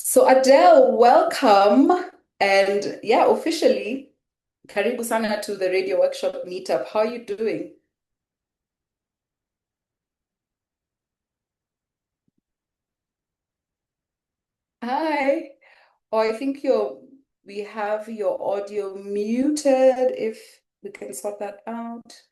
So Adele, welcome. And yeah, officially, karibu sana to the radio workshop meetup. How are you doing? Hi. Oh, I think we have your audio muted if we can sort that out.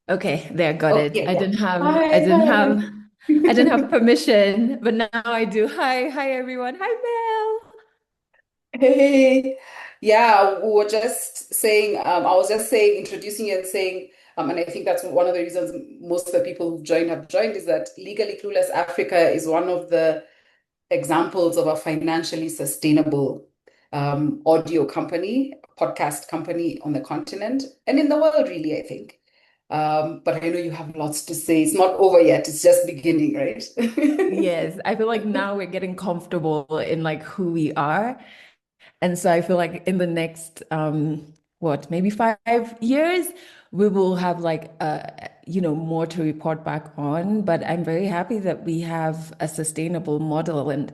Okay, there, got Oh, it. yeah, I yeah. didn't have, I Hi, didn't have, hi. I didn't have permission, but now I do. Hi, everyone. Hi, Mel. Hey. Yeah, we were just saying, I was just saying, introducing you and saying, and I think that's one of the reasons most of the people who've joined have joined is that Legally Clueless Africa is one of the examples of a financially sustainable audio company, podcast company on the continent and in the world, really, I think. But I know you have lots to say. It's not over yet. It's just beginning, right? Yes, I feel like now we're getting comfortable in like who we are. And so I feel like in the next maybe 5 years, we will have like more to report back on. But I'm very happy that we have a sustainable model. And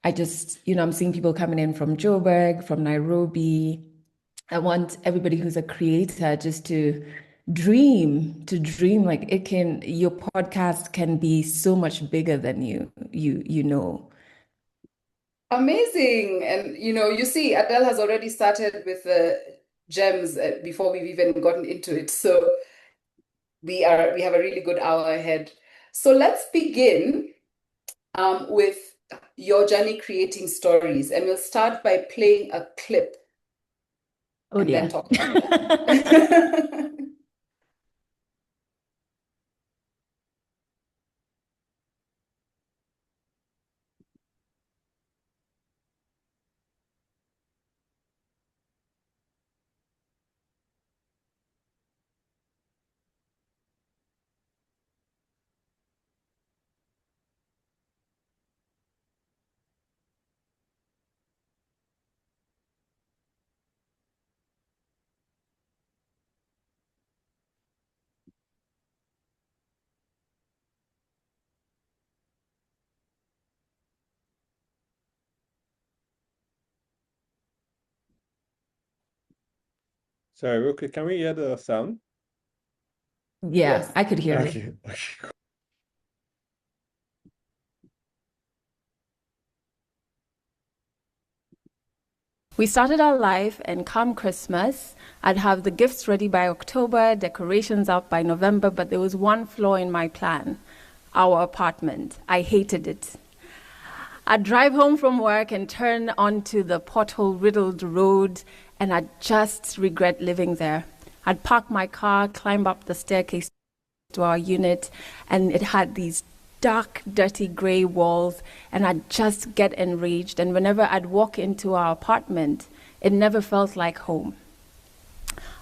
I just, I'm seeing people coming in from Joburg, from Nairobi. I want everybody who's a creator just to dream like your podcast can be so much bigger than you know. Amazing. And you see, Adele has already started with the gems before we've even gotten into it. So we have a really good hour ahead. So let's begin with your journey creating stories, and we'll start by playing a clip Oh and then dear. talk about that. Sorry, real quick, can we hear the sound? Yeah, Yes. I could hear it. Okay. Okay. We started our life, and come Christmas, I'd have the gifts ready by October, decorations up by November, but there was one flaw in my plan: our apartment. I hated it. I'd drive home from work and turn onto the pothole riddled road, and I'd just regret living there. I'd park my car, climb up the staircase to our unit, and it had these dark, dirty gray walls, and I'd just get enraged. And whenever I'd walk into our apartment, it never felt like home.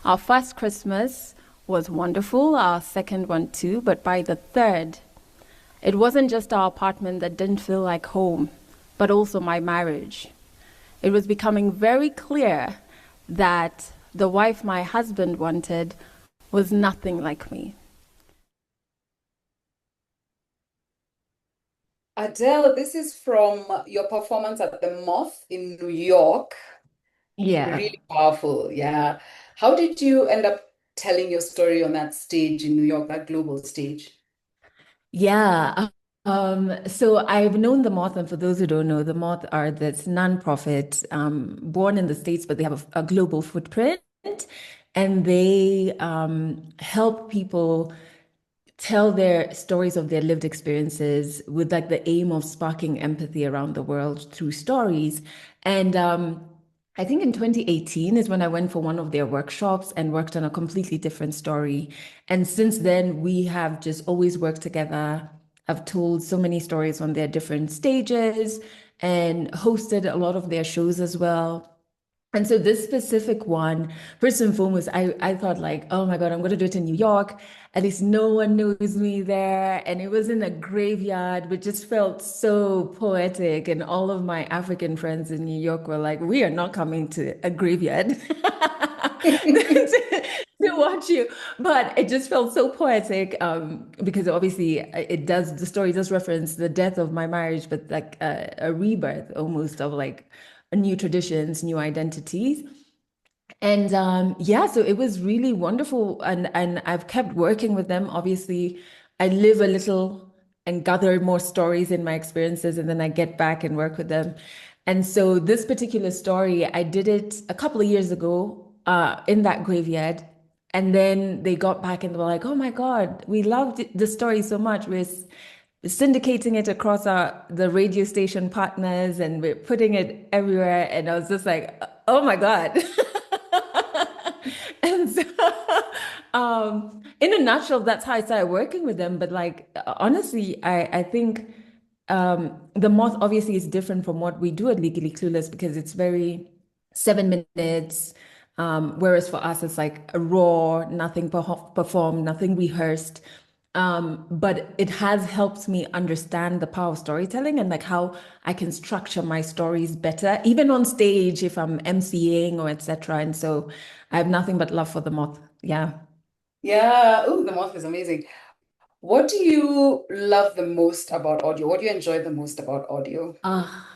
Our first Christmas was wonderful, our second one too, but by the third, it wasn't just our apartment that didn't feel like home, but also my marriage. It was becoming very clear that the wife my husband wanted was nothing like me. Adele, this is from your performance at the Moth in New York. Yeah. Really powerful. Yeah. How did you end up telling your story on that stage in New York, that global stage? Yeah. So I've known the Moth, and for those who don't know, the Moth are this nonprofit, born in the States, but they have a global footprint, and they help people tell their stories of their lived experiences with like the aim of sparking empathy around the world through stories. And I think in 2018 is when I went for one of their workshops and worked on a completely different story. And since then, we have just always worked together. I've told so many stories on their different stages and hosted a lot of their shows as well. And so this specific one, first and foremost, I thought like, oh my God, I'm gonna do it in New York. At least no one knows me there. And it was in a graveyard, which just felt so poetic. And all of my African friends in New York were like, we are not coming to a graveyard to to watch you. But it just felt so poetic, because obviously the story does reference the death of my marriage, but like a rebirth almost of like new traditions, new identities. And yeah, so it was really wonderful. And I've kept working with them. Obviously, I live a little and gather more stories in my experiences, and then I get back and work with them. And so this particular story, I did it a couple of years ago in that graveyard. And then they got back and they were like, oh my God, we loved the story so much. We're syndicating it across the radio station partners, and we're putting it everywhere. And I was just like, oh my God. And so, in a nutshell, that's how I started working with them. But like, honestly, I think the moth obviously is different from what we do at Legally Clueless, because it's very 7 minutes. Whereas for us, it's like a raw, nothing performed, nothing rehearsed. But it has helped me understand the power of storytelling and like how I can structure my stories better, even on stage if I'm emceeing or etc. And so I have nothing but love for the moth. Yeah. Yeah. Oh, the moth is amazing. What do you love the most about audio? What do you enjoy the most about audio? Ah.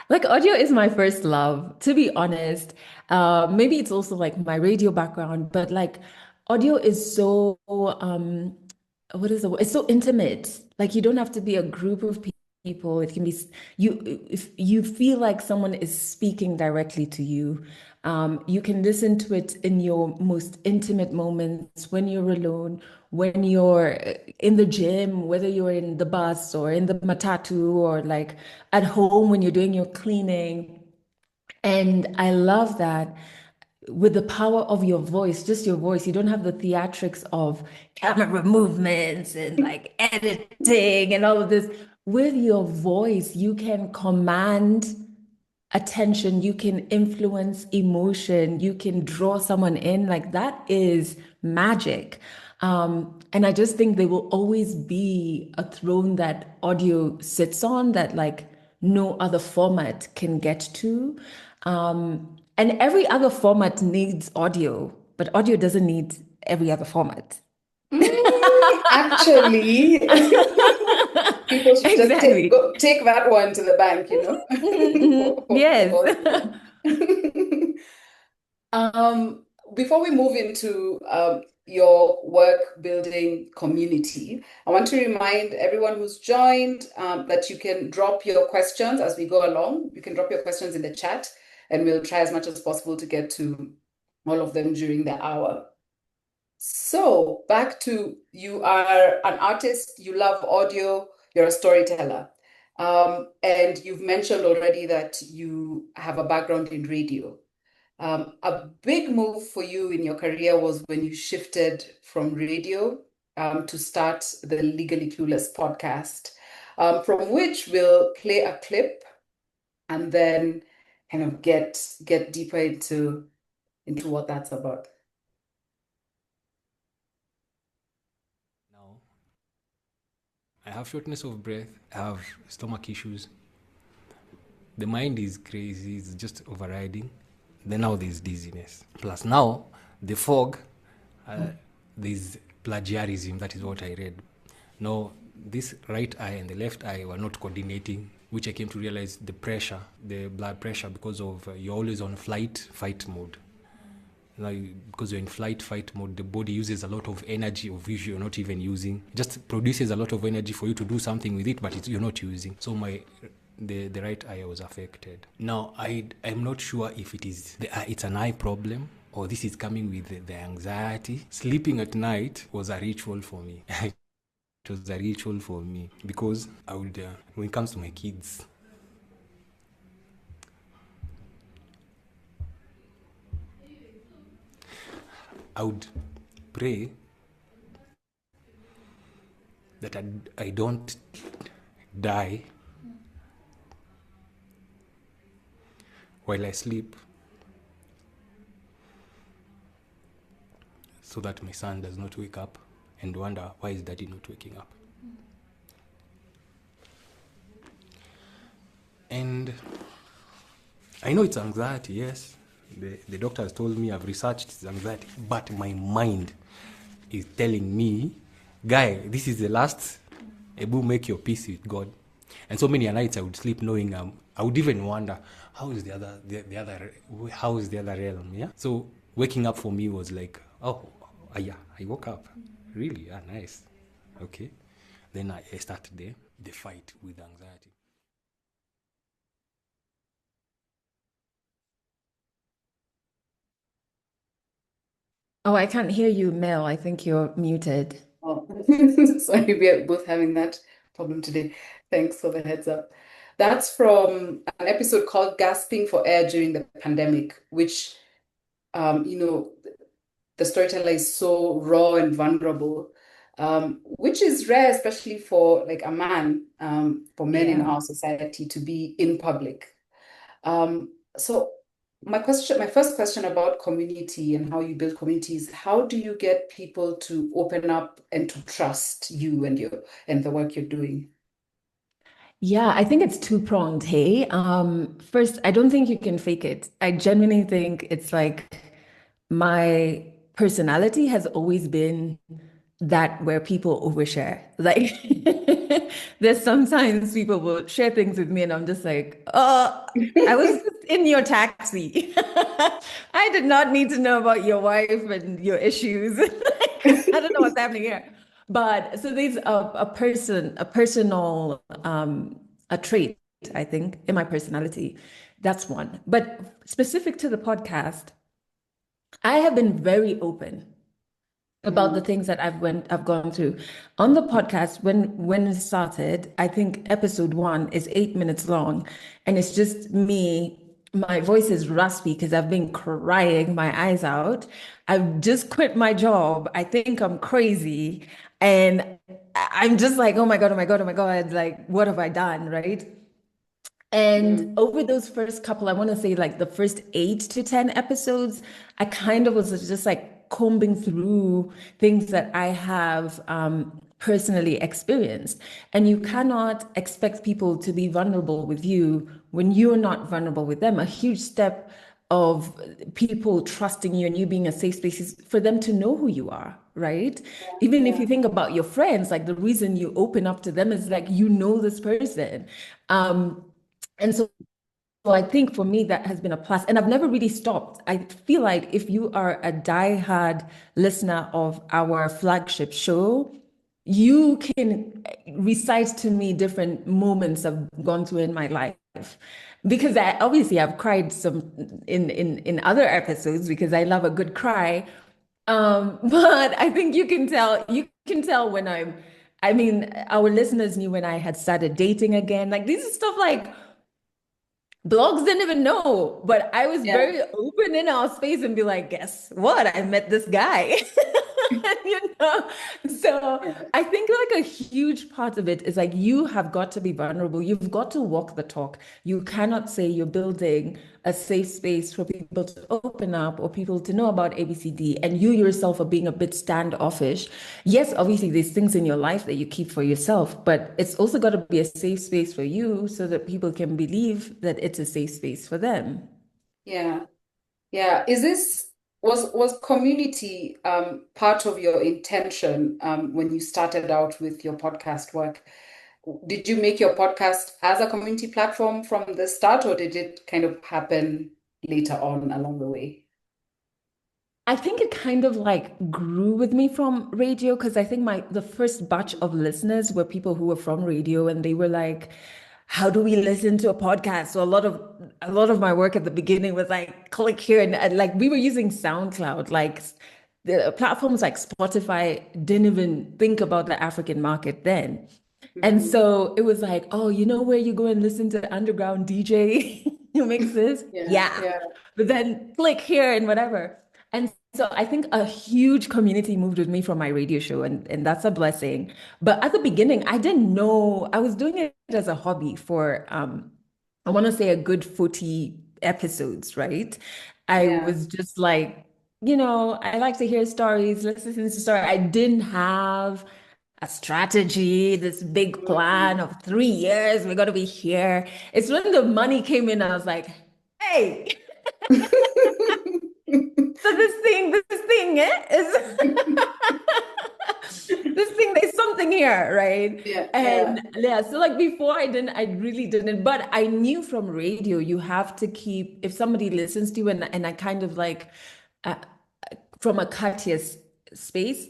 Like audio is my first love, to be honest. Maybe it's also like my radio background, but like audio is so what is the word? It's so intimate. Like you don't have to be a group of people. It can be you if you feel like someone is speaking directly to you. You can listen to it in your most intimate moments when you're alone, when you're in the gym, whether you're in the bus or in the matatu or like at home when you're doing your cleaning. And I love that with the power of your voice, just your voice. You don't have the theatrics of camera movements and like editing and all of this. With your voice, you can command attention, you can influence emotion, you can draw someone in. Like that is magic. And I just think there will always be a throne that audio sits on that like no other format can get to. And every other format needs audio, but audio doesn't need every other format. Actually, people should just Exactly. take that one to the bank, you know, Yes. for audio. Um, Before we move into your work building community, I want to remind everyone who's joined that you can drop your questions as we go along. You can drop your questions in the chat, and we'll try as much as possible to get to all of them during the hour. So, back to you are an artist, you love audio, you're a storyteller. And you've mentioned already that you have a background in radio. A big move for you in your career was when you shifted from radio to start the Legally Clueless podcast, from which we'll play a clip and then kind of get deeper into what that's about. Now, I have shortness of breath, I have stomach issues. The mind is crazy, it's just overriding. Then now there's dizziness. Plus now, the fog, there's plagiarism, that is what I read. No, this right eye and the left eye were not coordinating, which I came to realize the pressure, the blood pressure, because of you're always on fight mode. Now, because you're in fight mode, the body uses a lot of energy of which you're not even using. It just produces a lot of energy for you to do something with it, but you're not using. So the right eye was affected. Now, I'm not sure if it's an eye problem or this is coming with the anxiety. Sleeping at night was a ritual for me. It was a ritual for me because I would, when it comes to my kids, I would pray that I don't die while I sleep, so that my son does not wake up and wonder, why is daddy not waking up? And I know it's anxiety, yes. The doctor has told me I've researched it's anxiety, but my mind is telling me, guy, this is the last. Ebu, make your peace with God. And so many nights I would sleep knowing I would even wonder how is the other realm. Yeah. So waking up for me was like, oh yeah, I woke up. Really? Ah, nice. Okay. Then I started the fight with anxiety. Oh, I can't hear you, Mel. I think you're muted. Oh, sorry, we are both having that problem today. Thanks for the heads up. That's from an episode called Gasping for Air During the Pandemic, which, you know, the storyteller is so raw and vulnerable, which is rare, especially for like a man, for men in Yeah. our society to be in public. So my first question about community and how you build communities, how do you get people to open up and to trust you and the work you're doing? Yeah, I think it's two-pronged, hey. First, I don't think you can fake it. I genuinely think it's like my personality has always been that where people overshare. Like there's sometimes people will share things with me and I'm just like, oh, I was just in your taxi. I did not need to know about your wife and your issues. Like, I don't know what's happening here. But so there's a personal, a trait, I think, in my personality. That's one. But specific to the podcast, I have been very open about the Mm, things that I've gone through on the podcast. When it started, I think episode one is 8 minutes long, and it's just me. My voice is raspy because I've been crying my eyes out. I've just quit my job. I think I'm crazy, and I'm just like, oh my God, oh my God, oh my God, like what have I done, right? And mm, over those first couple, I want to say like the first 8 to 10 episodes, I kind of was just like combing through things that I have personally experienced. And you cannot expect people to be vulnerable with you when you're not vulnerable with them. A huge step of people trusting you and you being a safe space is for them to know who you are, right? Even if yeah, you think about your friends, like the reason you open up to them is like you know this person. And so I think for me, that has been a plus. And I've never really stopped. I feel like if you are a diehard listener of our flagship show, you can recite to me different moments I've gone through in my life. Because I obviously I've cried some in other episodes because I love a good cry. But I think you can tell when I mean, our listeners knew when I had started dating again. Like these are stuff like blogs didn't even know, but I was yeah, very open in our space and be like, guess what? I met this guy. You know? So yeah. I think like a huge part of it is like you have got to be vulnerable. You've got to walk the talk. You cannot say you're building a safe space for people to open up or people to know about ABCD and you yourself are being a bit standoffish. Yes, obviously there's things in your life that you keep for yourself, but it's also got to be a safe space for you so that people can believe that it's a safe space for them. Yeah. Yeah, was community part of your intention when you started out with your podcast work? Did you make your podcast as a community platform from the start, or did it kind of happen later on along the way? I think it kind of like grew with me from radio because I think the first batch of listeners were people who were from radio and they were like, how do we listen to a podcast? So a lot of my work at the beginning was like click here and like we were using SoundCloud, like the platforms like Spotify didn't even think about the African market then. And Mhm. so it was like, oh, you know where you go and listen to underground DJ who mixes? Yeah, Yeah. yeah. But then click here and whatever. And so I think a huge community moved with me from my radio show, and that's a blessing. But at the beginning, I didn't know I was doing it as a hobby for I want to say a good 40 episodes, right? I Yeah. was just like, I like to hear stories, let's listen to stories. I didn't have a strategy, this big plan Mm. of 3 years, we're gonna be here. It's when the money came in, I was like, hey. So this thing is this thing, there's something here, right? Yeah, And yeah. yeah, so like before I really didn't, but I knew from radio, you have to keep, if somebody listens to you and I kind of like, uh, from a courteous space,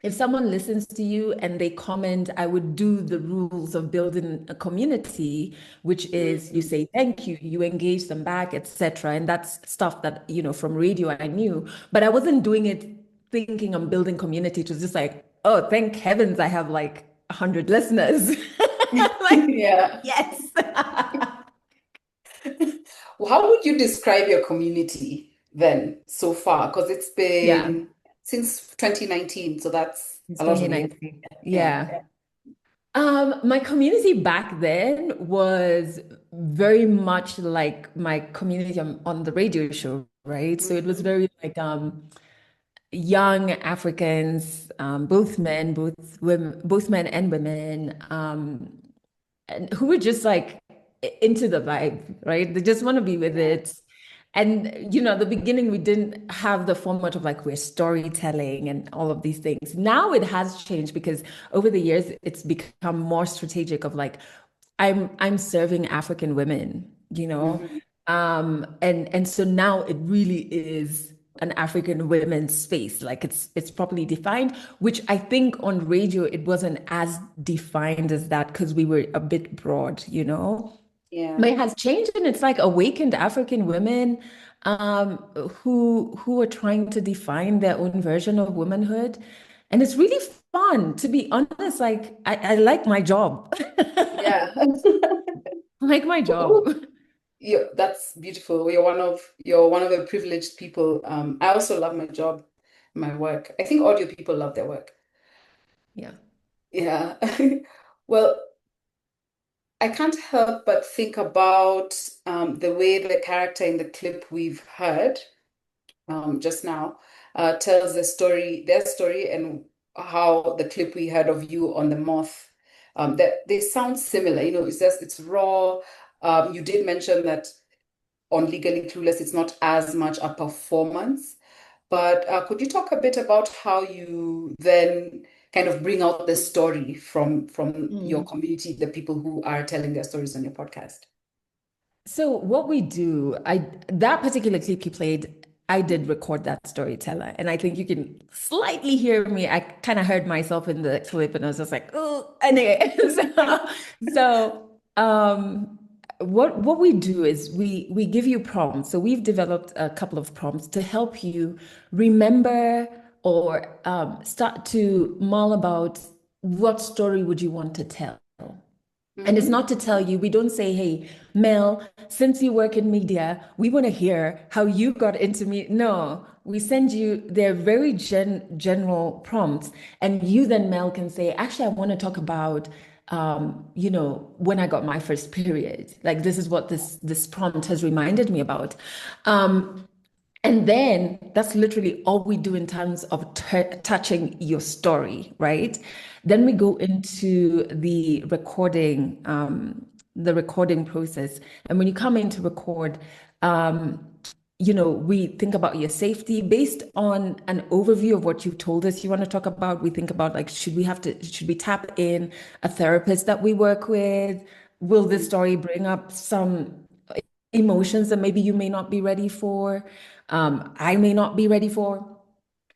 if someone listens to you and they comment, I would do the rules of building a community, which is you say thank you, you engage them back, etc. And that's stuff that, from radio I knew, but I wasn't doing it thinking I'm building community. It was just like, oh, thank heavens I have like 100 listeners. Like, Yeah. yes. Well, how would you describe your community then so far? Because it's Yeah, been since 2019, so that's it's a lot of years. 2019. Yeah. Yeah. My community back then was very much like my community on the radio show, right? So it was Mhm. very like young Africans, both men, both women, both men and women, and who were just like into the vibe, right? They just want to be with Yeah. it. And at the beginning, we didn't have the format of like we're storytelling and all of these things. Now it has changed because over the years, it's become more strategic of like, I'm serving African women, Mhm. and so now it really is an African women's space. Like it's properly defined, which I think on radio it wasn't as defined as that because we were a bit broad. Yeah. But it has changed and it's like awakened African women um, who are trying to define their own version of womanhood. And it's really fun, to be honest. Like I like my job. Yeah. I like my job. Yeah, that's beautiful. You're one of the privileged people. I also love my job, my work. I think audio people love their work. Yeah. Yeah. Well, I can't help but think about the way the character in the clip we've heard just now tells their story, and how the clip we heard of you on the moth, that they sound similar. It's raw. You did mention that on Legally Clueless, it's not as much a performance. But could you talk a bit about how you then kind of bring out the story from your Mm. community, the people who are telling their stories on your podcast? So what we do, that particular clip you played, I did record that storyteller, and I think you can slightly hear me. I kind of heard myself in the clip, and I was just like, oh, anyway. So, what we do is we give you prompts. So we've developed a couple of prompts to help you remember or start to mull about what story would you want to tell. And it's Hmm. not to tell you, we don't say, hey, Mel, since you work in media, we want to hear how you got into me. No, we send you, they're very general prompts. And you then, Mel, can say, actually, I want to talk about, when I got my first period. Like this is what this prompt has reminded me about. And then that's literally all we do in terms of touching your story, right? Then we go into the recording process. And when you come in to record, we think about your safety based on an overview of what you told us you want to talk about. We think about like, should we tap in a therapist that we work with? Will this story bring up some emotions that maybe you may not be ready for, I may not be ready for.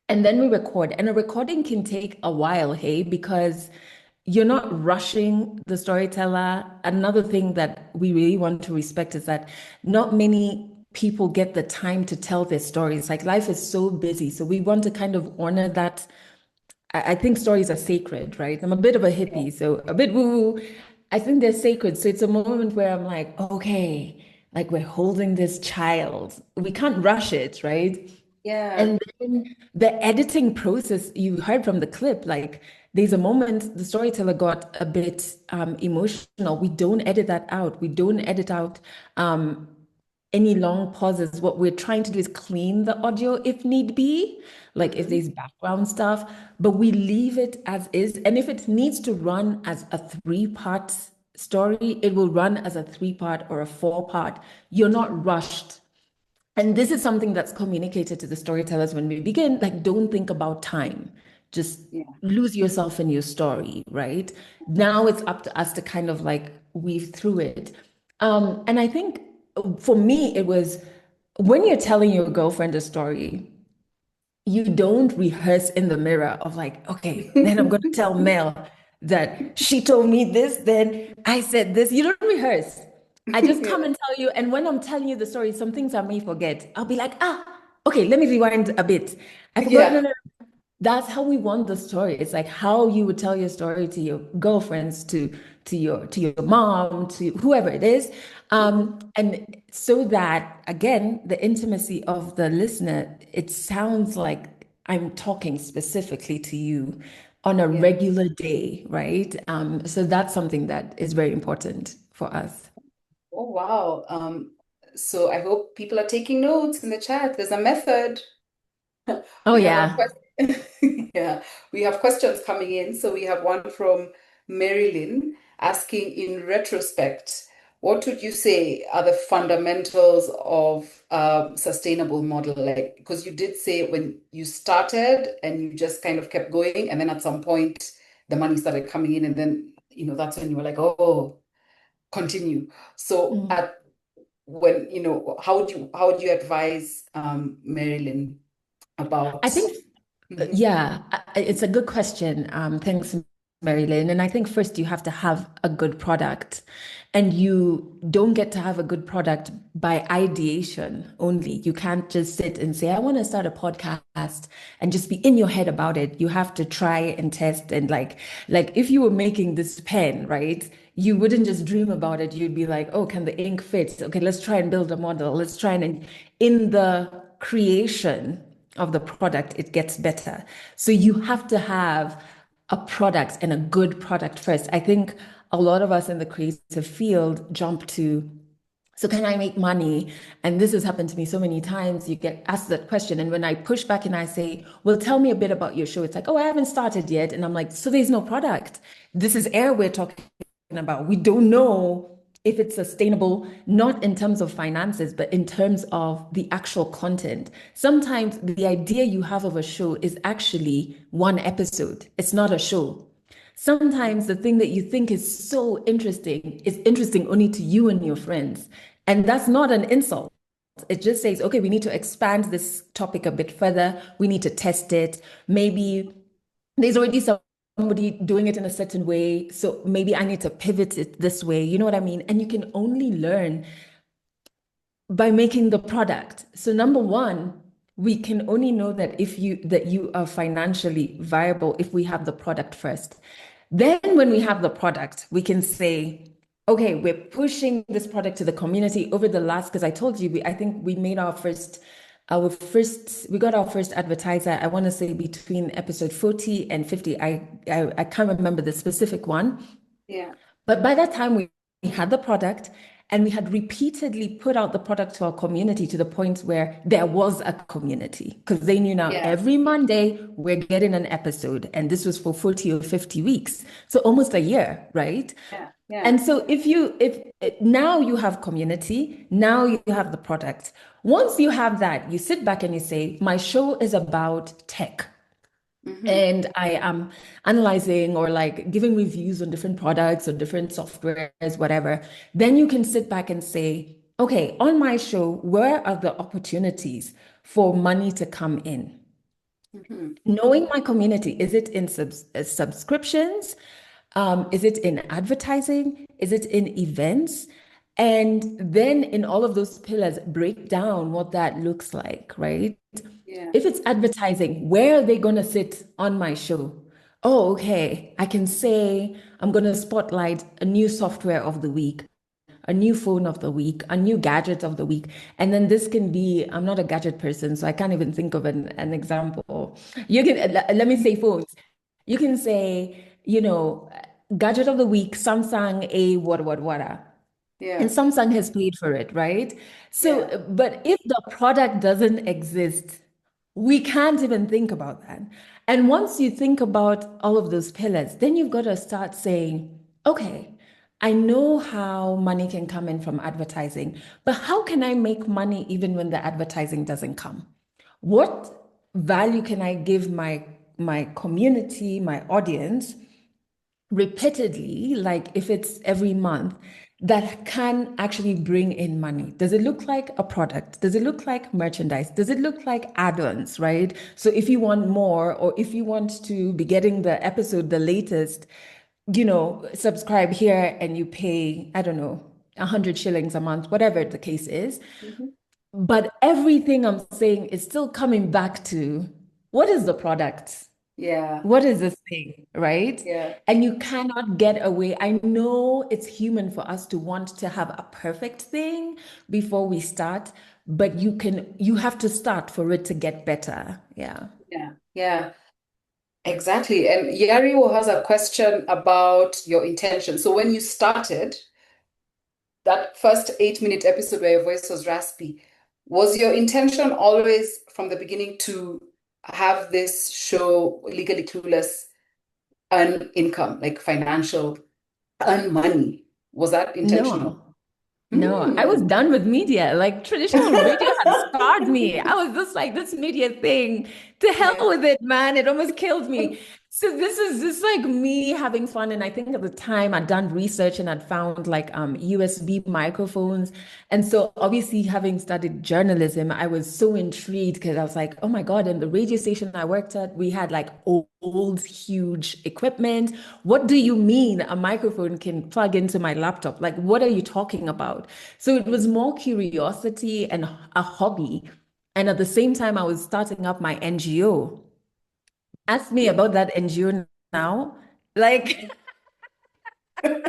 And then we record. And a recording can take a while, hey, because you're not rushing the storyteller. Another thing that we really want to respect is that not many people get the time to tell their stories. Like life is so busy. So we want to kind of honor that. I think stories are sacred, right? I'm a bit of a hippie, so a bit woo-woo. I think they're sacred. So it's a moment where I'm like, okay, like we're holding this child. We can't rush it, right? Yeah. And then the editing process, you heard from the clip, like there's a moment the storyteller got a bit emotional. We don't edit that out. We don't edit out any long pauses. What we're trying to do is clean the audio if need be, like if Hmm. there's background stuff, but we leave it as is. And if it needs to run as a three-part story, it will run as a three-part or a four-part. You're not rushed. And this is something that's communicated to the storytellers when we begin, like, don't think about time. Just Yeah. lose yourself in your story, right? Now it's up to us to kind of like weave through it. And I think for me, it was when you're telling your girlfriend a story, you don't rehearse in the mirror of like, okay, then I'm going to tell Mel that she told me this, then I said this. You don't rehearse. I just Yeah. come and tell you. And when I'm telling you the story, some things I may forget. I'll be like, okay, let me rewind a bit. I forgot. No, Yeah. no, that's how we want the story. It's like how you would tell your story to your girlfriends, to your mom, to whoever it is. And so that again, the intimacy of the listener, it sounds like I'm talking specifically to you on a Yeah. regular day, right? So that's something that is very important for us. Oh, wow. So I hope people are taking notes in the chat. There's a method. Oh We have a yeah. question. Yeah, we have questions coming in. So we have one from Marilyn asking, in retrospect, what would you say are the fundamentals of sustainable model? Like, because you did say when you started and you just kind of kept going, and then at some point the money started coming in, and then that's when you were like, oh, continue. So Mm. at when how would you advise Marilyn I about think Mhm. Yeah, it's a good question. Thanks, Mary Lynn. And I think first you have to have a good product, and you don't get to have a good product by ideation only. You can't just sit and say, I want to start a podcast and just be in your head about it. You have to try and test and like if you were making this pen, right? You wouldn't just dream about it. You'd be like, oh, can the ink fit? Okay, let's try and build a model. Let's try and in the creation of the product, it gets better. So you have to have a product and a good product first. I think a lot of us in the creative field jump to, so can I make money? And this has happened to me so many times. You get asked that question. And when I push back and I say, well, tell me a bit about your show, it's like, oh, I haven't started yet. And I'm like, so there's no product. This is air we're talking about. We don't know if it's sustainable, not in terms of finances, but in terms of the actual content. Sometimes the idea you have of a show is actually one episode, it's not a show. Sometimes the thing that you think is so interesting is interesting only to you and your friends. And that's not an insult. It just says, okay, we need to expand this topic a bit further. We need to test it. Maybe there's already somebody doing it in a certain way. So maybe I need to pivot it this way. You know what I mean? And you can only learn by making the product. So number one, we can only know that you are financially viable if we have the product first. Then when we have the product, we can say, okay, we're pushing this product to the community over the last, because I told you, I think we made we got our first advertiser, I want to say between episode 40 and 50. I can't remember the specific one. Yeah. But by that time, we had the product and we had repeatedly put out the product to our community to the point where there was a community because they knew now Yeah. every Monday we're getting an episode. And this was for 40 or 50 weeks. So almost a year, right? Yeah. Yeah. And so if now you have community, now you have the product. Once you have that, you sit back and you say, my show is about tech Hmm. and I am analyzing or like giving reviews on different products or different softwares, whatever, then you can sit back and say, okay, on my show, where are the opportunities for money to come in? Hmm. Knowing my community, is it in subscriptions? Is it in advertising? Is it in events? And then in all of those pillars, break down what that looks like, right? Yeah. If it's advertising, where are they going to sit on my show? Oh, okay. I can say I'm going to spotlight a new software of the week, a new phone of the week, a new gadget of the week. And then this can be, I'm not a gadget person, so I can't even think of an example. You can, let me say phones. You can say, gadget of the week, Samsung A, what. And Yeah. Samsung has paid for it, right? So, Yeah. but if the product doesn't exist, we can't even think about that. And once you think about all of those pillars, then you've got to start saying, okay, I know how money can come in from advertising, but how can I make money even when the advertising doesn't come? What value can I give my community, my audience, repeatedly, like if it's every month, that can actually bring in money? Does it look like a product? Does it look like merchandise? Does it look like add-ons, right? So if you want more, or if you want to be getting the episode the latest, subscribe here and you pay, I don't know, 100 shillings a month, whatever the case is. Mhm. But everything I'm saying is still coming back to what is the product? Yeah, What is this thing, right? yeah, And you cannot get away. I know it's human for us to want to have a perfect thing before we start, but you have to start for it to get better. Yeah. yeah, yeah. Exactly. And Yariwo has a question about your intention. So when you started that first 8-minute episode where your voice was raspy, was your intention always from the beginning to have this show, Legally Clueless, earn income, like financial, earn money? Was that intentional? No. No, I was Hmm. done with media. Like traditional radio had scarred me. I was just like, this media thing, to hell Yeah. with it, man. It almost killed me. So this is just like me having fun. And I think at the time I'd done research and I'd found like USB microphones. And so obviously having studied journalism, I was so intrigued because I was like, oh my God, and the radio station I worked at, we had like old, huge equipment. What do you mean a microphone can plug into my laptop? Like, what are you talking about? So it was more curiosity and a hobby. And at the same time, I was starting up my NGO. Ask me about that NGO now. Like, But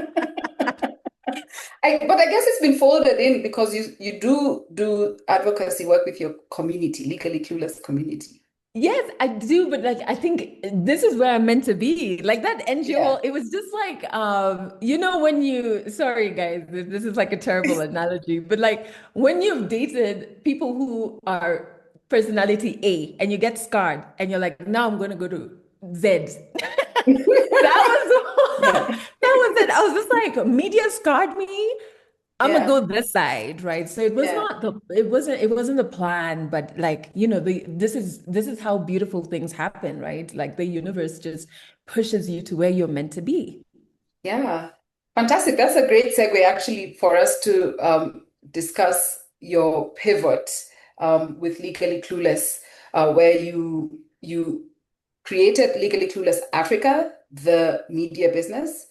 I guess it's been folded in because you do advocacy work with your community, Legally Clueless community. yes, I do, but like I think this is where I'm meant to be. Like that NGO, Yeah. it was just like when you sorry guys, this is like a terrible analogy, but like when you've dated people who are personality A and you get scarred and you're like, now I'm gonna go to Z. That was Yeah. that was it. I was just like, media scarred me. I'm gonna Yeah. go this side, right? So it was Yeah. not the it wasn't the plan, but like, this is how beautiful things happen, right? Like the universe just pushes you to where you're meant to be. Yeah. Fantastic. That's a great segue actually for us to discuss your pivot with Legally Clueless, where you created Legally Clueless Africa, the media business,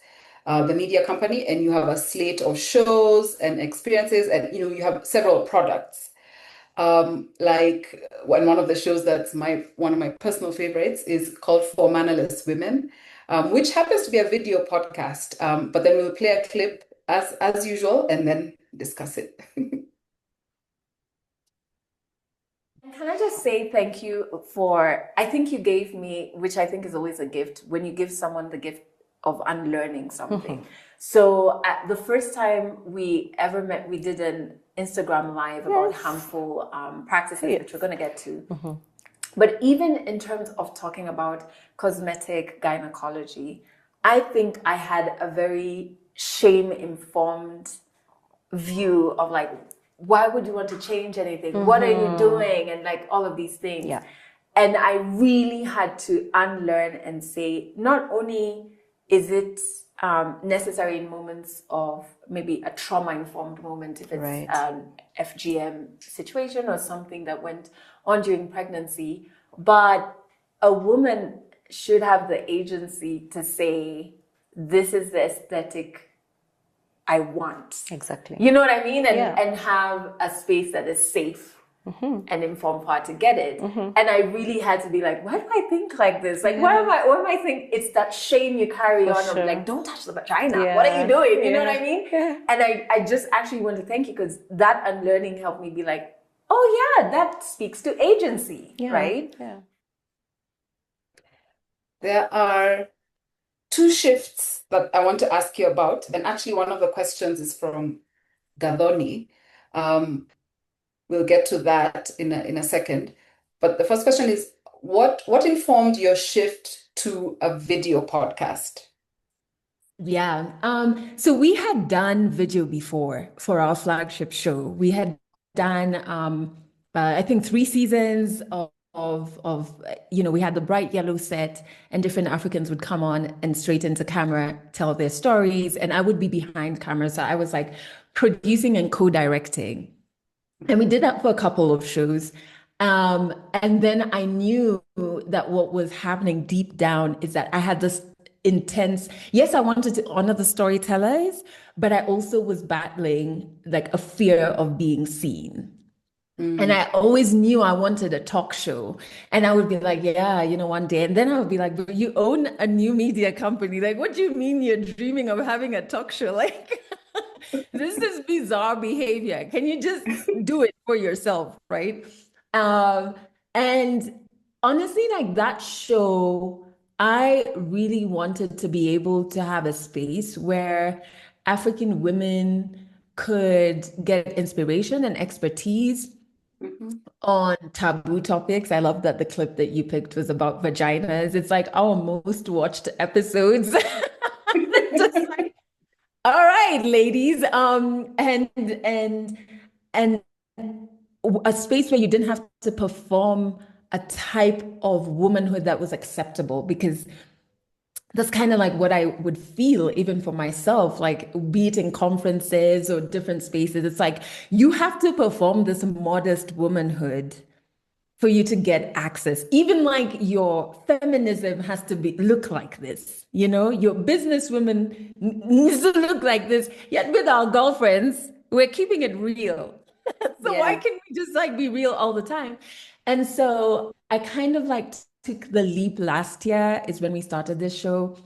the media company, and you have a slate of shows and experiences, and you have several products. Like one of the shows that's one of my personal favorites is called For Mannerless Women, which happens to be a video podcast. But then we'll play a clip as usual and then discuss it. Can I just say thank you for, I think you gave me, which I think is always a gift, when you give someone the gift of unlearning something. So the first time we ever met, we did an Instagram live about harmful practices, which we're going to get to. But even in terms of talking about cosmetic gynecology, I think I had a very shame-informed view of like, why would you want to change anything? What are you doing? And like all of these things. Yeah. And I really had to unlearn and say, not only is it necessary in moments of maybe a trauma-informed moment, if it's Right. an FGM situation or something that went on during pregnancy, but a woman should have the agency to say, this is the aesthetic I want. Exactly. You know what I mean? And Yeah. and have a space that is safe and informed for her to get it. And I really had to be like, why do I think like this? Like, why am I think it's that shame you carry For on sure. of like, don't touch the vagina. Yeah. What are you doing? You know what Yeah. I mean? Yeah. And I just actually want to thank you because that unlearning helped me be like, oh yeah, that speaks to agency, Yeah. right? Yeah. There are two shifts that I want to ask you about. And actually, one of the questions is from Gadoni. We'll get to that in a second. But the first question is, what informed your shift to a video podcast? Yeah. So we had done video before for our flagship show. We had done I think 3 seasons we had the bright yellow set and different Africans would come on and straight into camera tell their stories and I would be behind camera. So I was like producing and co-directing. And we did that for a couple of shows. And then I knew that what was happening deep down is that I had this intense, yes, I wanted to honor the storytellers, but I also was battling like a fear of being seen. And Mm. I always knew I wanted a talk show. And I would be like, yeah, one day. And then I would be like, but you own a new media company. Like, what do you mean you're dreaming of having a talk show? Like, this is bizarre behavior. Can you just do it for yourself, right? Um, and honestly, like that show, I really wanted to be able to have a space where African women could get inspiration and expertise Mhm. on taboo topics. I love that the clip that you picked was about vaginas. It's like our most watched episodes. Just like, all right, ladies. And a space where you didn't have to perform a type of womanhood that was acceptable because that's kind of like what I would feel even for myself, like be it in conferences or different spaces. It's like you have to perform this modest womanhood for you to get access. Even like your feminism has to be look like this, your businesswoman needs to look like this. Yet with our girlfriends, we're keeping it real. So why Yeah. can't we just like be real all the time? And so I kind of like took the leap last year is when we started this show.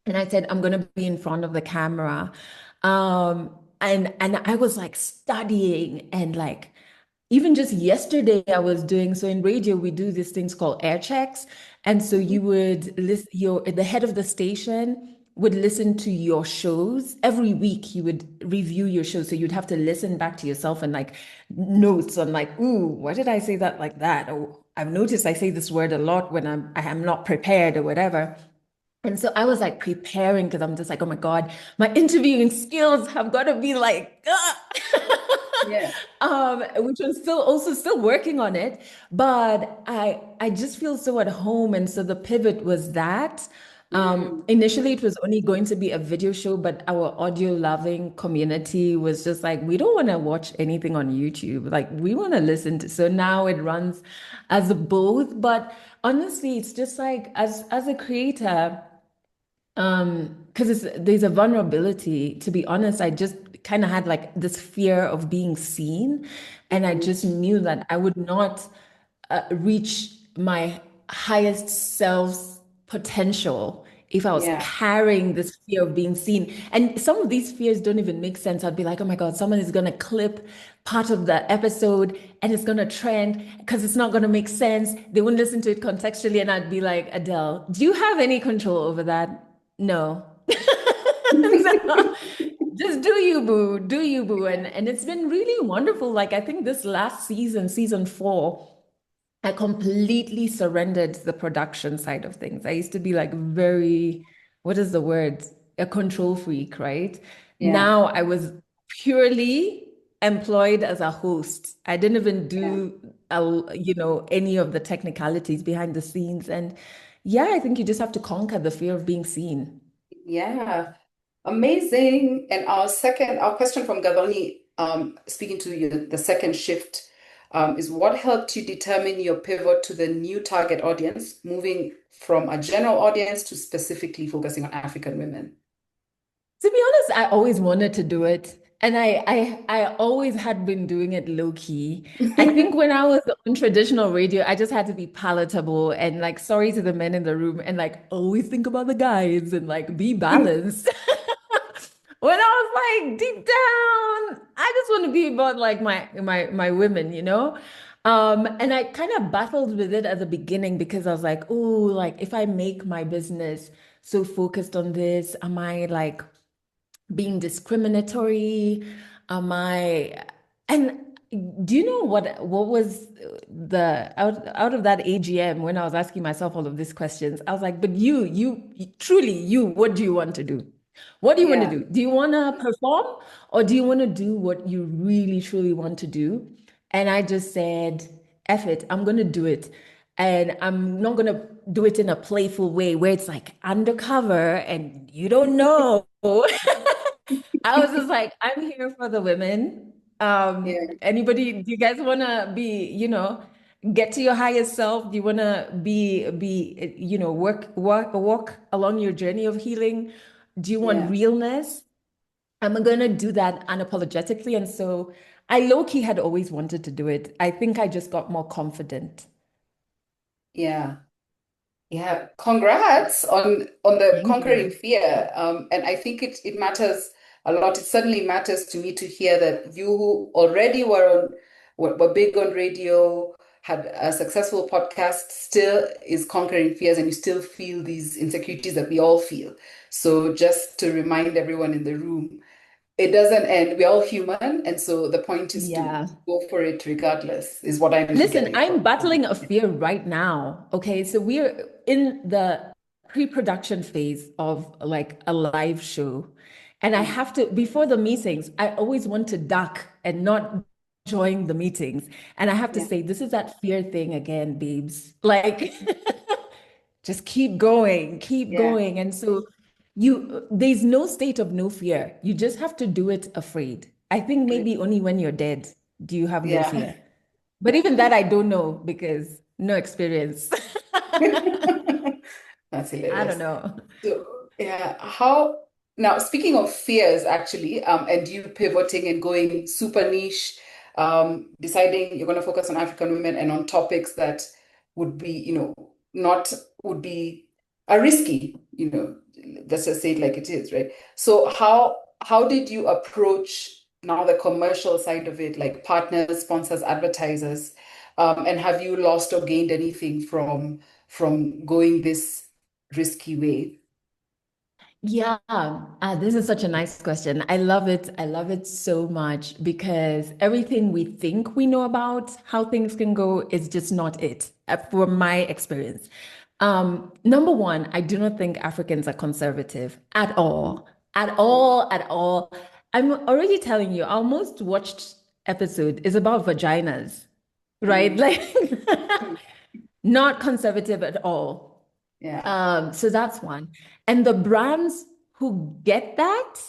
And I said, I'm gonna be in front of the camera. And I was like studying and like even just yesterday I was doing so in radio we do these things called air checks and so Mhm. you would listen the head of the station would listen to your shows every week he would review your show so you'd have to listen back to yourself and like notes on like ooh why did I say that like that or I've noticed I say this word a lot when I'm not prepared or whatever and so I was like preparing because I'm just like, oh my God, my interviewing skills have got to be like, Yeah. which I'm still working on it. But I just feel so at home. And so the pivot was that. Mm. Initially, it was only going to be a video show, but our audio loving community was just like, we don't want to watch anything on YouTube. Like, we want to listen to. So now it runs as a both. But honestly, it's just like as a creator, because there's a vulnerability. To be honest, I just kind of had like this fear of being seen, and I Mhm. just knew that I would not reach my highest self's potential if I was Yeah. carrying this fear of being seen. And some of these fears don't even make sense. I'd be like, oh my God, someone is gonna clip part of the episode and it's gonna trend because it's not gonna make sense. They wouldn't listen to it contextually, and I'd be like, Adele, do you have any control over that? No. So, just do you, boo. Do you, boo. And it's been really wonderful. Like I think this last season, season 4, I completely surrendered the production side of things. I used to be like very, what is the word? A control freak, right? Yeah. Now I was purely employed as a host. I didn't even Yeah. do, any of the technicalities behind the scenes. And yeah, I think you just have to conquer the fear of being seen. Yeah. Amazing. And our question from Gavoni, speaking to you, the second shift, is what helped you determine your pivot to the new target audience, moving from a general audience to specifically focusing on African women? To be honest, I always wanted to do it. And I always had been doing it low key. I think when I was on traditional radio, I just had to be palatable and like sorry to the men in the room and like always think about the guys and like be balanced. When I was like deep down, I just want to be about like my women, you know? And I kind of battled with it at the beginning because I was like, oh, like if I make my business so focused on this, am I like being discriminatory? Am I and do you know what was the out of that AGM when I was asking myself all of these questions? I was like, but truly you, what do you want to do? What do you want to Yeah. do? Do you want to perform or do you want to do what you really, truly want to do? And I just said, F it, I'm going to do it. And I'm not going to do it in a playful way where it's like undercover and you don't know. I was just like, I'm here for the women. Yeah. Anybody, do you guys want to be, get to your highest self? Do you want to walk along your journey of healing? Do you want Yeah. realness? I'm gonna do that unapologetically. And so I low-key had always wanted to do it. I think I just got more confident. Yeah. Yeah, congrats on the Thank conquering you. fear. And I think it matters a lot. It certainly matters to me to hear that you who already were big on radio, had a successful podcast, still is conquering fears, and you still feel these insecurities that we all feel. So just to remind everyone in the room, it doesn't end. We're all human, and so the point is to Yeah. go for it regardless, is what I'm Listen, getting I'm from. battling a fear right now. Okay, so we're in the pre-production phase of like a live show. And I Mm. have to, before the meetings, I always want to duck and not join the meetings. And I have to Yeah, say, this is that fear thing again, babes. Like, just keep going, keep yeah, going. And so there's no state of no fear. You just have to do it afraid. I think maybe only when you're dead do you have no yeah. fear. But even that I don't know because no experience. That's I don't hilarious. know. So, yeah, how now speaking of fears actually, and you pivoting and going super niche, deciding you're going to focus on African women and on topics that would be, not would be are risky, let's just say it like it is, right? So how did you approach now the commercial side of it, like partners, sponsors, advertisers, and have you lost or gained anything from going this risky way? Yeah, this is such a nice question. I love it. I love it so much because everything we think we know about how things can go is just not it, from my experience. Number one, I do not think Africans are conservative at all, at all, at all. I'm already telling you, our most watched episode is about vaginas, right? Mm, Like, not conservative at all. yeah, So that's one. And the brands who get that.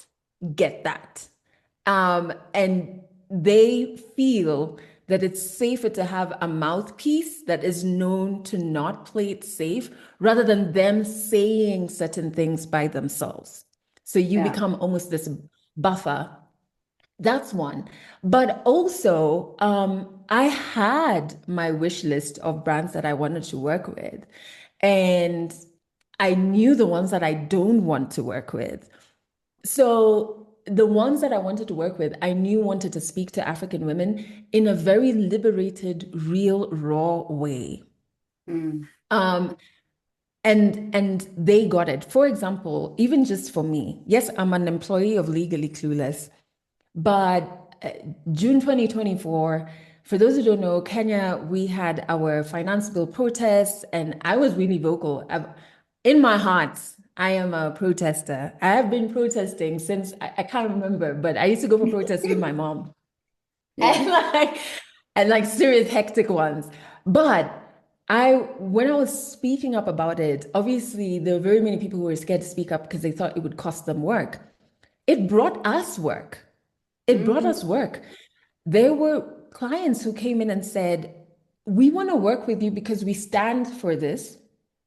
And they feel that it's safer to have a mouthpiece that is known to not play it safe rather than them saying certain things by themselves. So you yeah. become almost this buffer. That's one. But also, I had my wish list of brands that I wanted to work with. And I knew the ones that I don't want to work with. So the ones that I wanted to work with, I knew wanted to speak to African women in a very liberated, real, raw way. Mm, Um, and they got it. For example, even just for me, yes, I'm an employee of Legally Clueless. But June 2024, for those who don't know, Kenya, we had our finance bill protests, and I was really vocal. In my heart, I am a protester. I have been protesting since I can't remember, but I used to go for protests with my mom. yeah. And like serious hectic ones. But when I was speaking up about it, obviously there were very many people who were scared to speak up because they thought it would cost them work. It brought us work. It brought Mm, us work. There were clients who came in and said, we want to work with you because we stand for this.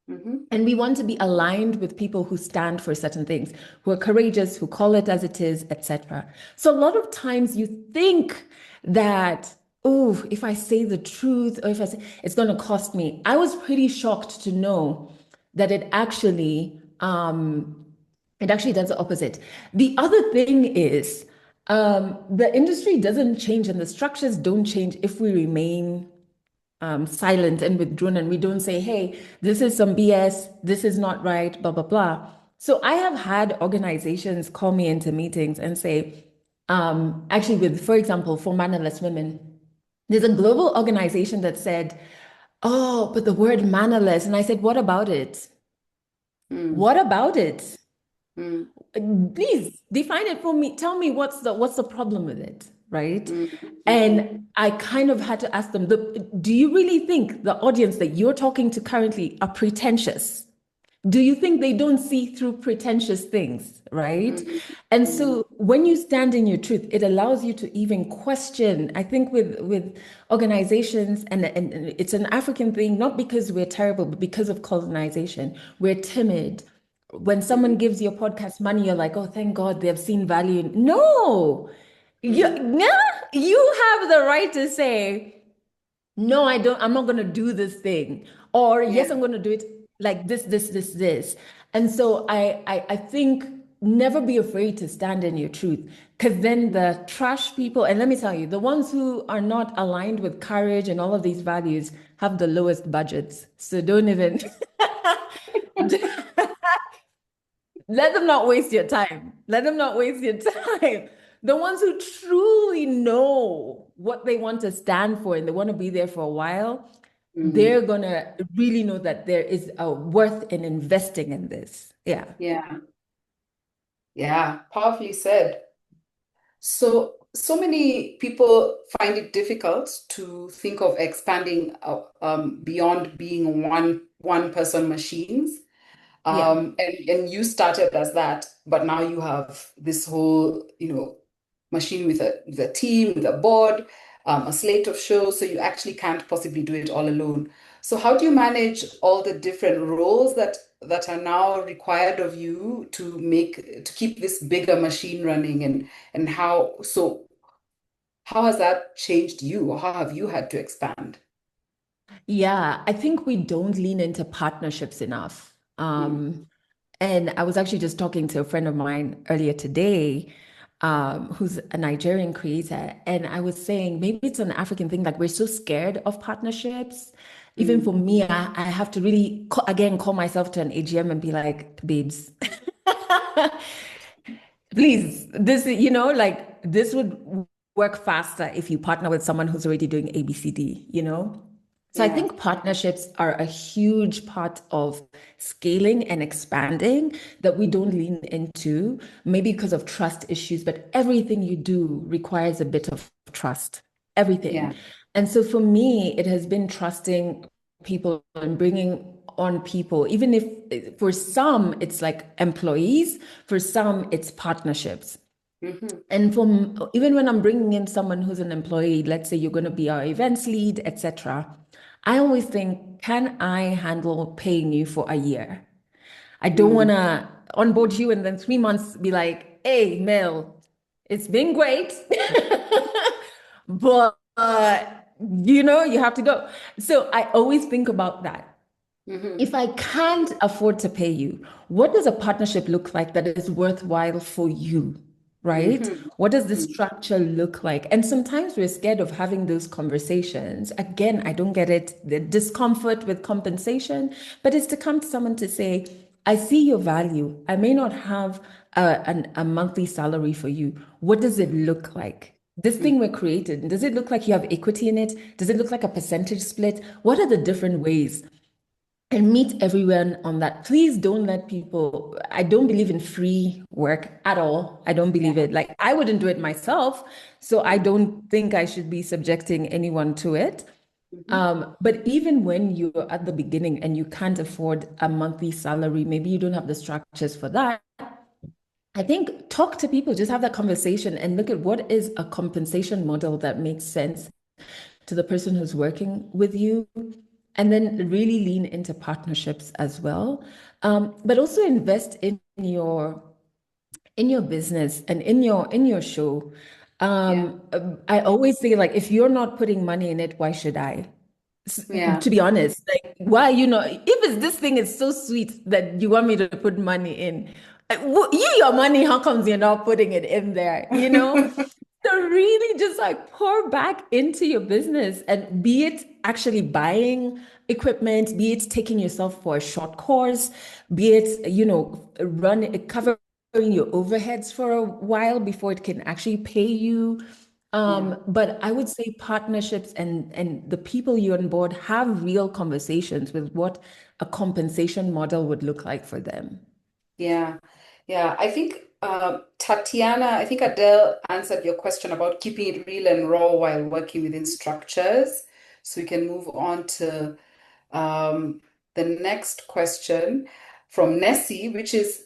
mhm. And we want to be aligned with people who stand for certain things, who are courageous, who call it as it is, etc. So a lot of times you think that, oh, if I say the truth or if I say it's going to cost me. I was pretty shocked to know that it actually does the opposite. The other thing is the industry doesn't change and the structures don't change if we remain silent and withdrawn and we don't say, hey, this is some BS, this is not right, blah, blah, blah. So I have had organizations call me into meetings and say, actually, for example, for mannerless women, there's a global organization that said, oh, but the word mannerless. And I said, what about it? Mm, What about it? mm. Please define it for me. Tell me what's the problem with it, right? Mm-hmm. And I kind of had to ask them, do you really think the audience that you're talking to currently are pretentious? Do you think they don't see through pretentious things, right? Mm-hmm. And Mm-hmm. so when you stand in your truth, it allows you to even question. I think with organizations, and it's an African thing, not because we're terrible, but because of colonization, we're timid. When someone gives your podcast money, you're like, oh, thank God they've seen value. No, you, Mm-hmm. yeah, you have the right to say, no, I don't, I'm not going to do this thing. Or Yeah. yes, I'm going to do it like this. And so I think never be afraid to stand in your truth, because then the trash people, and let me tell you, the ones who are not aligned with courage and all of these values have the lowest budgets. So don't even let them not waste your time. Let them not waste your time. The ones who truly know what they want to stand for and they want to be there for a while, Mm-hmm. they're gonna really know that there is a worth in investing in this. Yeah. Yeah. Yeah. Powerfully said. So many people find it difficult to think of expanding beyond being one person machines. Yeah. And you started as that, but now you have this whole, machine with a team, with a board, a slate of shows, so you actually can't possibly do it all alone. So how do you manage all the different roles that are now required of you to keep this bigger machine running, and how has that changed you, or how have you had to expand? Yeah, I think we don't lean into partnerships enough. And I was actually just talking to a friend of mine earlier today, who's a Nigerian creator, and I was saying maybe it's an African thing, like we're so scared of partnerships. Even for Mm, me, I have to really, again, call myself to an AGM and be like, babes, please, like this would work faster if you partner with someone who's already doing ABCD. So I yeah. think partnerships are a huge part of scaling and expanding that we don't lean into, maybe because of trust issues, but everything you do requires a bit of trust, everything. Yeah. And so for me, it has been trusting people and bringing on people, even if for some it's like employees, for some it's partnerships. Hmm. And from even when I'm bringing in someone who's an employee, let's say you're going to be our events lead, etc., I always think, can I handle paying you for a year? I don't want Mm, to onboard you and then 3 months be like, hey, Mel, it's been great, but you have to go. So I always think about that. hmm. If I can't afford to pay you, what does a partnership look like that is worthwhile for you? Right? Hmm. What does the structure look like? And sometimes we're scared of having those conversations. Again, I don't get it, the discomfort with compensation, but it's to come to someone to say, I see your value. I may not have a monthly salary for you. What does it look like? This thing we're creating, does it look like you have equity in it? Does it look like a percentage split? What are the different ways? And meet everyone on that. Please don't let people, I don't believe in free work at all. I don't believe Yeah. it. Like I wouldn't do it myself. So I don't think I should be subjecting anyone to it. Hmm. But even when you're at the beginning and you can't afford a monthly salary, maybe you don't have the structures for that. I think talk to people, just have that conversation and look at what is a compensation model that makes sense to the person who's working with you, and then really lean into partnerships as well. But also invest in your business and in your show. Yeah. I always say, like, if you're not putting money in it, why should I? Yeah. To be honest, like, why you know, if it's this thing is so sweet that you want me to put money in, your money, how comes you're not putting it in there? So really just like pour back into your business, and be it actually buying equipment, be it taking yourself for a short course, be it, covering your overheads for a while before it can actually pay you. Yeah. But I would say partnerships and the people you on board, have real conversations with what a compensation model would look like for them. Yeah. Yeah, I think Tatiana, I think Adele answered your question about keeping it real and raw while working within structures. So we can move on to um, the next question from Nessie, which is,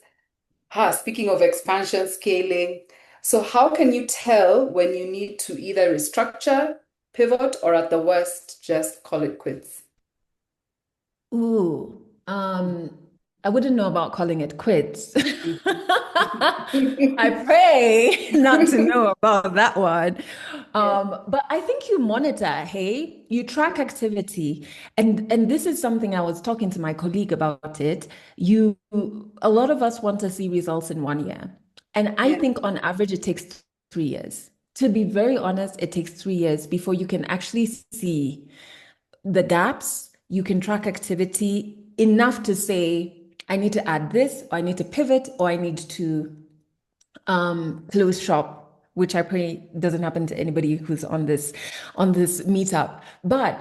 speaking of expansion scaling, so how can you tell when you need to either restructure, pivot, or at the worst, just call it quits? Ooh, I wouldn't know about calling it quits. I pray not to know about that one. Yeah. But I think you monitor, hey, you track activity. And this is something I was talking to my colleague about it. A lot of us want to see results in 1 year. And I Yeah. think on average it takes 3 years. To be very honest, it takes 3 years before you can actually see the gaps, you can track activity enough to say, I need to add this, or I need to pivot, or I need to close shop, which I pray doesn't happen to anybody who's on this meetup. But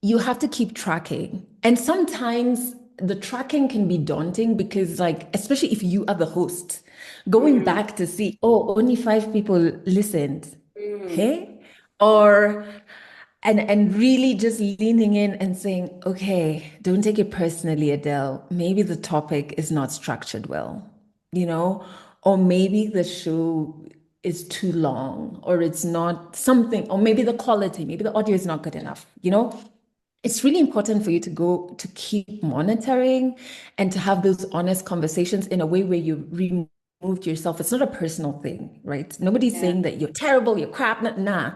you have to keep tracking. And sometimes the tracking can be daunting because, like, especially if you are the host, going Mm, back to see, oh, only 5 people listened. mm, Hey? Or and really just leaning in and saying, okay, don't take it personally, Adele. Maybe the topic is not structured well, you know, or maybe the show is too long, or it's not something, or maybe the quality, maybe the audio is not good enough, you know. It's really important for you to go to keep monitoring and to have those honest conversations in a way where you removed yourself. It's not a personal thing, right? Nobody's yeah. saying that you're terrible, you're crap. Nah,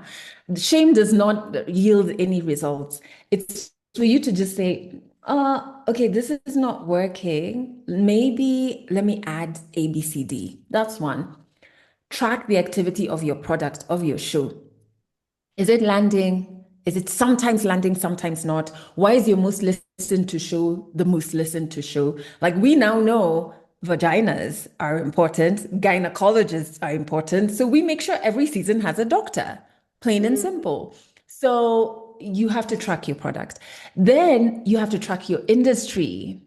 the shame does not yield any results. It's for you to just say, okay, this is not working. Maybe let me add A, B, C, D. That's one. Track the activity of your product, of your show. Is it landing? Is it sometimes landing, sometimes not? Why is your most listened to show the most listened to show? Like we now know vaginas are important, gynecologists are important. So we make sure every season has a doctor, plain and Mm, simple. So you have to track your product. Then you have to track your industry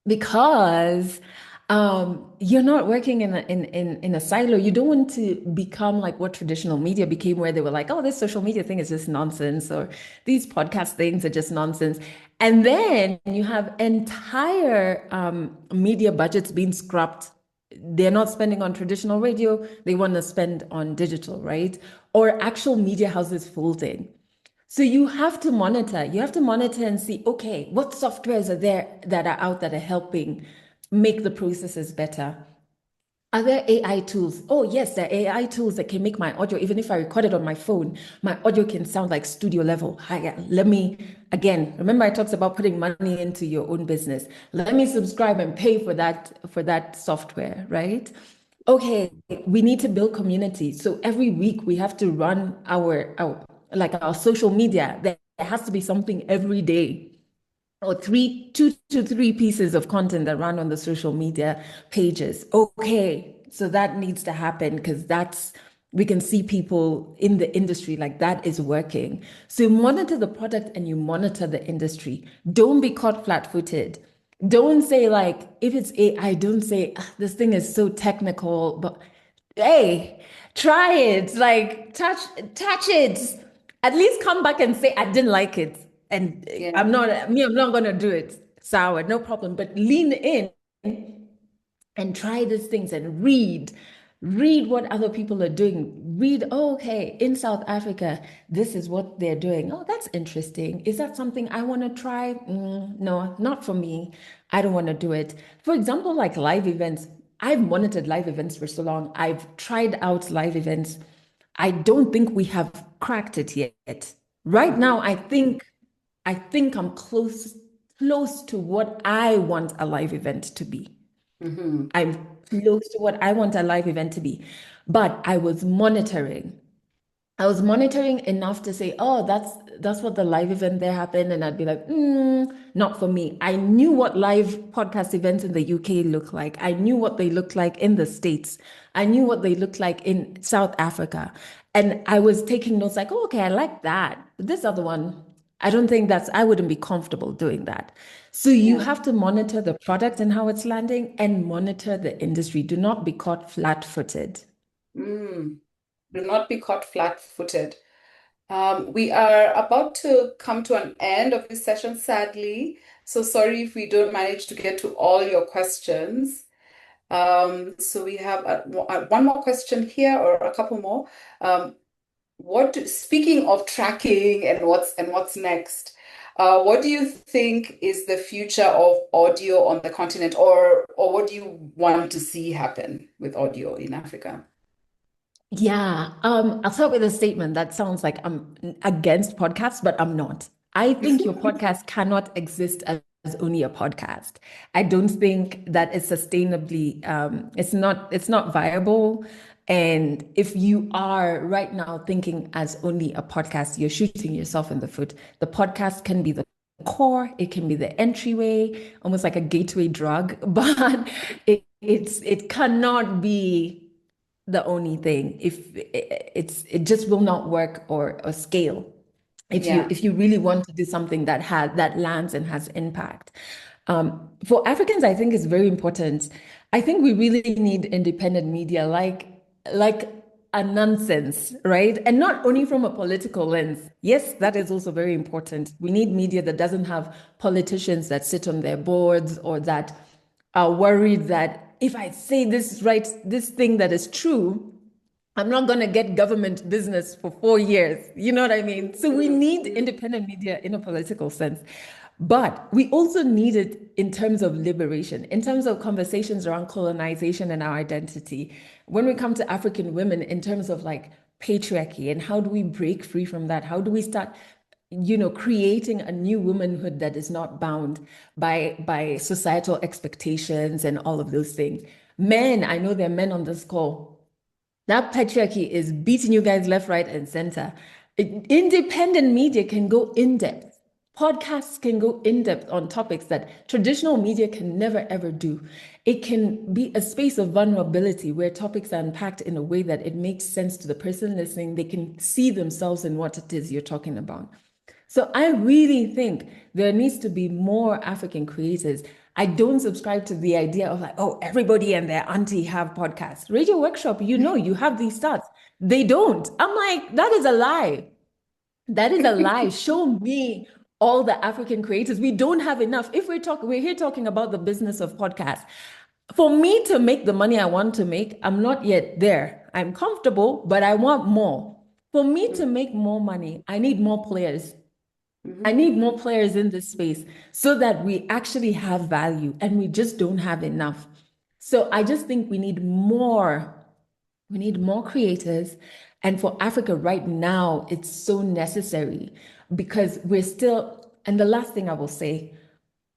because you're not working in a silo. You don't want to become like what traditional media became, where they were like, oh, this social media thing is just nonsense, or these podcast things are just nonsense. And then you have entire media budgets being scrapped. They're not spending on traditional radio, they want to spend on digital, right? Or actual media houses folding. So you have to monitor. You have to monitor and see, okay, what softwares are there that are out that are helping make the processes better? Are there AI tools? Oh, yes, there are AI tools that can make my audio, even if I record it on my phone, my audio can sound like studio level. Higher. Let me, again, remember I talked about putting money into your own business. Let me subscribe and pay for that software, right? Okay, we need to build community. So every week we have to run our like our social media. There has to be something every day, or 2 to 3 pieces of content that run on the social media pages. Okay, so that needs to happen because we can see people in the industry like that is working. So you monitor the product and you monitor the industry. Don't be caught flat-footed. Don't say like, if it's AI, don't say, "Ah, this thing is so technical, but hey, try it, like touch it. At least come back and say, I didn't like it. And yeah. I'm not gonna do it sour, no problem. But lean in and try these things and read what other people are doing. Read, oh, okay, in South Africa, this is what they're doing. Oh, that's interesting. Is that something I want to try? No, not for me. I don't want to do it. For example, like live events. I've monitored live events for so long. I've tried out live events. I don't think we have cracked it yet. Right Mhm, now, I think I'm close to what I want a live event to be. mhm. I'm close to what I want a live event to be. But I was monitoring. I was monitoring enough to say, oh, that's what the live event there happened. And I'd be like, not for me. I knew what live podcast events in the UK look like. I knew what they looked like in the States. I knew what they looked like in South Africa. And I was taking notes like, oh, okay, I like that. But this other one, I don't think I wouldn't be comfortable doing that. So you Yeah. have to monitor the product and how it's landing and monitor the industry. Do not be caught flat-footed. Mm. Do not be caught flat-footed. We are about to come to an end of this session, sadly. So sorry if we don't manage to get to all your questions. So we have one more question here, or a couple more. Um, Speaking of tracking and what's next, what do you think is the future of audio on the continent, or what do you want to see happen with audio in Africa? Yeah, I'll start with a statement that sounds like I'm against podcasts, but I'm not. I think your podcast cannot exist as only a podcast. I don't think that it's sustainably, it's not viable. And if you are right now thinking as only a podcast, you're shooting yourself in the foot. The podcast can be the core, it can be the entryway, almost like a gateway drug, but it cannot be the only thing. If it just will not work or scale Yeah. if you really want to do something that lands and has impact. For Africans, I think it's very important. I think we really need independent media, like a nonsense, right? And not only from a political lens. Yes, that is also very important. We need media that doesn't have politicians that sit on their boards or that are worried that if I say this thing that is true, I'm not going to get government business for 4 years. You know what I mean? So we need independent media in a political sense. But we also need it in terms of liberation, in terms of conversations around colonization and our identity. When we come to African women, in terms of like patriarchy and how do we break free from that? How do we start creating a new womanhood that is not bound by societal expectations and all of those things. Men, I know there are men on this call. That patriarchy is beating you guys left, right, and center. Independent media can go in depth. Podcasts can go in depth on topics that traditional media can never, ever do. It can be a space of vulnerability where topics are unpacked in a way that it makes sense to the person listening. They can see themselves in what it is you're talking about. So I really think there needs to be more African creators. I don't subscribe to the idea of like, oh, everybody and their auntie have podcasts. Radio Workshop, you have these stats. They don't. I'm like, that is a lie. That is a lie. Show me all the African creators. We don't have enough. If we're here talking about the business of podcasts. For me to make the money I want to make, I'm not yet there. I'm comfortable, but I want more. For me to make more money, I need more players. I need more players in this space so that we actually have value and we just don't have enough. So I just think we need more. We need more creators. And for Africa right now, it's so necessary because we're still, and the last thing I will say,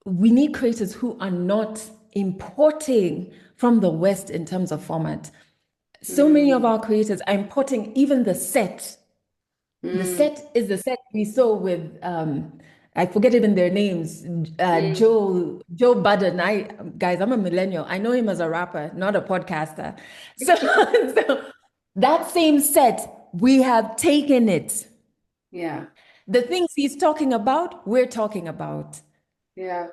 we need creators who are not importing from the West in terms of format. So many of our creators are importing even the set. The set is the set we saw with I forget even their names. Joe Budden. Guys, I'm a millennial. I know him as a rapper, not a podcaster. So, so that same set, we have taken it. Yeah. The things he's talking about, we're talking about. Yeah.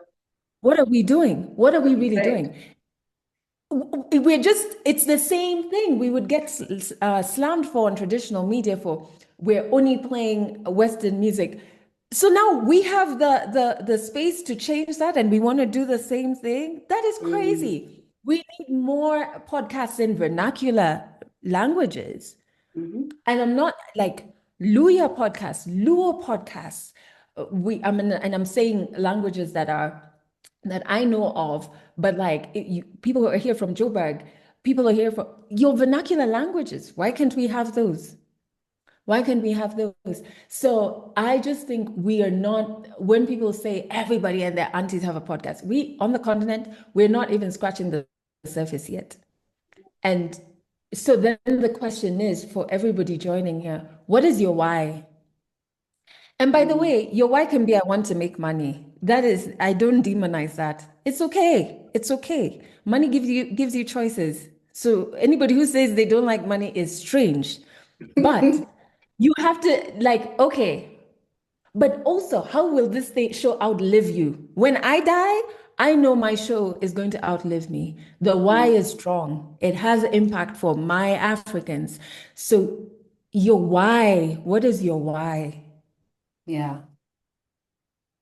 What are we doing? What are we really Right. doing? It's the same thing we would get slammed for on traditional media for we're only playing Western music. So now we have the space to change that and we want to do the same thing. That is crazy. We need more podcasts in vernacular languages. And I'm not like Luo podcasts. I'm saying languages that I know of, but like people who are here from Joburg, people are here from your vernacular languages. Why can't we have those? Why can't we have those? So I just think we are not, when people say everybody and their aunties have a podcast, we on the continent, we're not even scratching the surface yet. And so then the question is for everybody joining here, what is your why? And by the way, your why can be I want to make money. That is, I don't demonize that. It's okay. It's okay. Money gives you choices. So anybody who says they don't like money is strange. But you have to like, okay, But also, how will this show outlive you? When I die, I know my show is going to outlive me. The why is strong. It has impact for my Africans. So your why, what is your why? Yeah.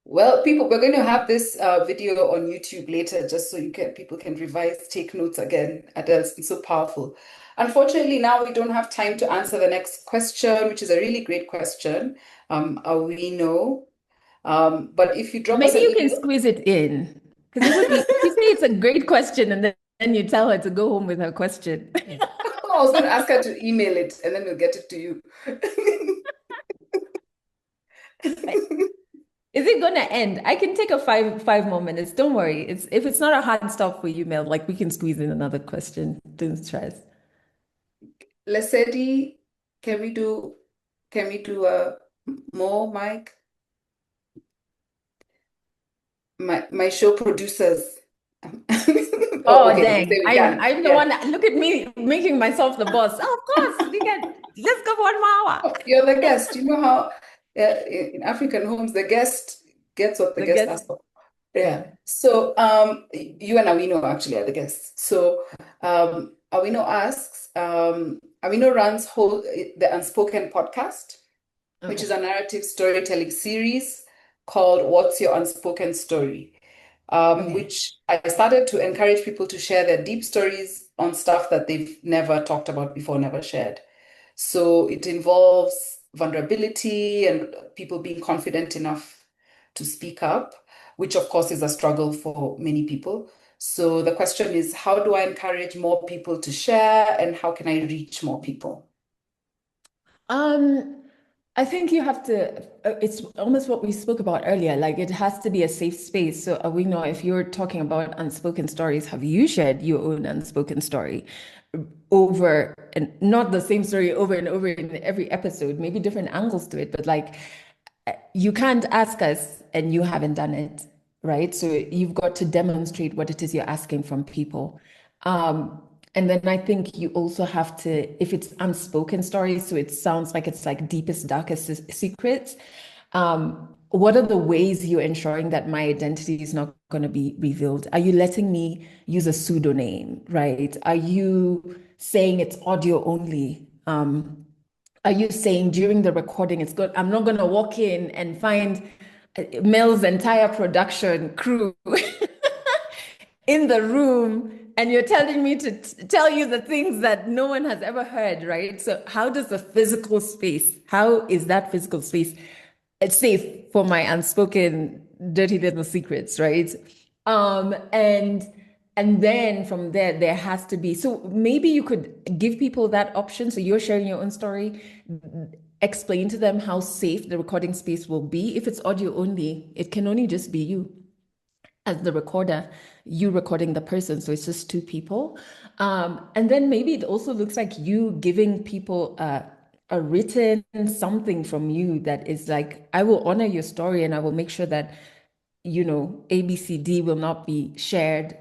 Well, people, we're going to have this video on YouTube later, just so people can revise, take notes again. Adele's been so powerful. Unfortunately, now we don't have time to answer the next question, which is a really great question. We know. But if you drop us Maybe an you can email, squeeze it in. Because it would be, if you say it's a great question and then you tell her to go home with her question. I was going to ask her to email it, and then we'll get it to you. Is it gonna end? I can take a five more minutes. Don't worry. It's if it's not a hard stop for you, Mel, like we can squeeze in another question. Don't stress. Lesedi, can we do more, Mike? My show producers. Oh, Oh okay, they dang. say we I'm can. I'm the Yeah. one that look at me making myself the boss. Oh, of course, we can let's go for 1 more hour. Oh, you're the guest. You know how in African homes the guest gets what the The guest guest, asks for. yeah. Yeah. So you and Awino actually are the guests. So Awino asks, Awino runs the Unspoken podcast, which Okay. is a narrative storytelling series called What's Your Unspoken Story? Okay. Which I started to encourage people to share their deep stories on stuff that they've never talked about before, never shared. So it involves vulnerability and people being confident enough to speak up, which of course is a struggle for many people. So the question is, how do I encourage more people to share and how can I reach more people? Um, I think you have to, it's almost what we spoke about earlier. Like it has to be a safe space. So we know if you're talking about unspoken stories, have you shared your own unspoken story over and not the same story over and over in every episode, maybe different angles to it, but like you can't ask us and you haven't done it, right? So you've got to demonstrate what it is you're asking from people. And then I think you also have to, if it's unspoken stories, so it sounds like it's like deepest, darkest secrets. What are the ways you're ensuring that my identity is not going to be revealed? Are you letting me use a pseudonym, right? Are you saying it's audio only? Are you saying during the recording it's good? I'm not going to walk in and find Mel's entire production crew in the room and you're telling me to tell you the things that no one has ever heard, right? So how does the physical space, how is that physical space it's safe for my unspoken dirty little secrets, right? And then from there, there has to be, so maybe you could give people that option. So you're sharing your own story, explain to them how safe the recording space will be. If it's audio only, it can only just be you as the recorder, you recording the person. So it's just two people. And then maybe it also looks like you giving people a written something from you that is like, I will honor your story and I will make sure that, you know, ABCD will not be shared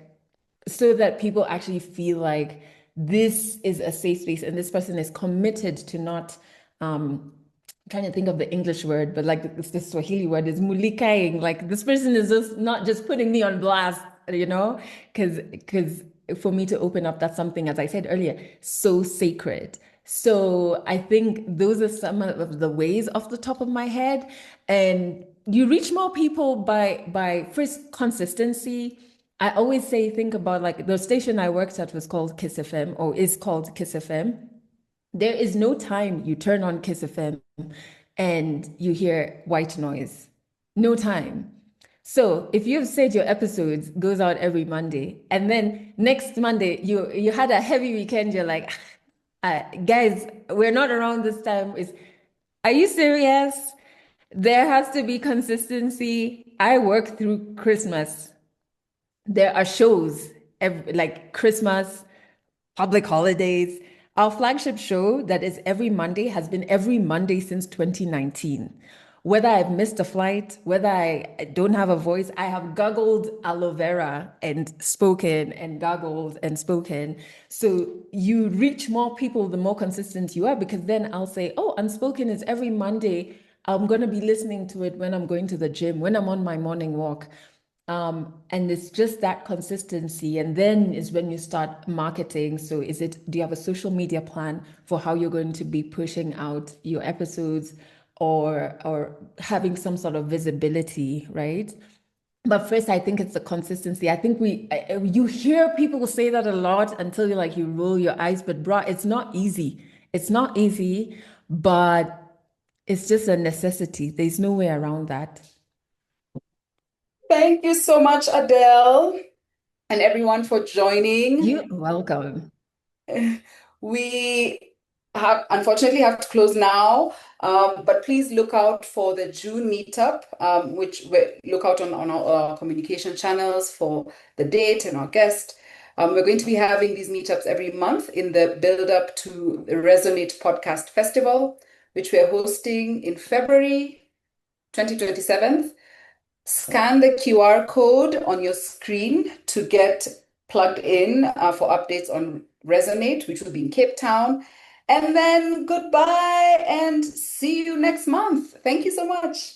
so that people actually feel like this is a safe space and this person is committed to not trying to think of the English word, but like the Swahili word is mulikaing. Like this person is just not just putting me on blast, you know, because for me to open up, that's something, as I said earlier, so sacred. So I think those are some of the ways off the top of my head, and you reach more people by first consistency. I always say, think about like the station I worked at was called Kiss FM or is called Kiss FM. There is no time you turn on Kiss FM and you hear white noise. No time. So if you've said your episodes goes out every Monday, and then next Monday you had a heavy weekend, you're like, guys, we're not around this time. Are you serious? There has to be consistency. I work through Christmas. There are shows like Christmas, public holidays. Our flagship show that is every Monday has been every Monday since 2019. Whether I've missed a flight, whether I don't have a voice, I have guggled aloe vera and spoken and guggled and spoken. So you reach more people the more consistent you are, because then I'll say, oh, Unspoken is every Monday I'm going to be listening to it when I'm going to the gym, when I'm on my morning walk. And it's just that consistency. And then is when you start marketing. So do you have a social media plan for how you're going to be pushing out your episodes or having some sort of visibility, right? But first, I think it's the consistency. I think you hear people say that a lot until you roll your eyes, but bro, it's not easy. It's not easy, but it's just a necessity. There's no way around that. Thank you so much, Adele, and everyone for joining. You're welcome. We unfortunately have to close now, but please look out for the June meetup, which we look out on our communication channels for the date and our guest. We're going to be having these meetups every month in the build up to the Resonate Podcast Festival, which we're hosting in February 2027. Scan the QR code on your screen to get plugged in for updates on Resonate, which will be in Cape Town. And then goodbye and see you next month. Thank you so much.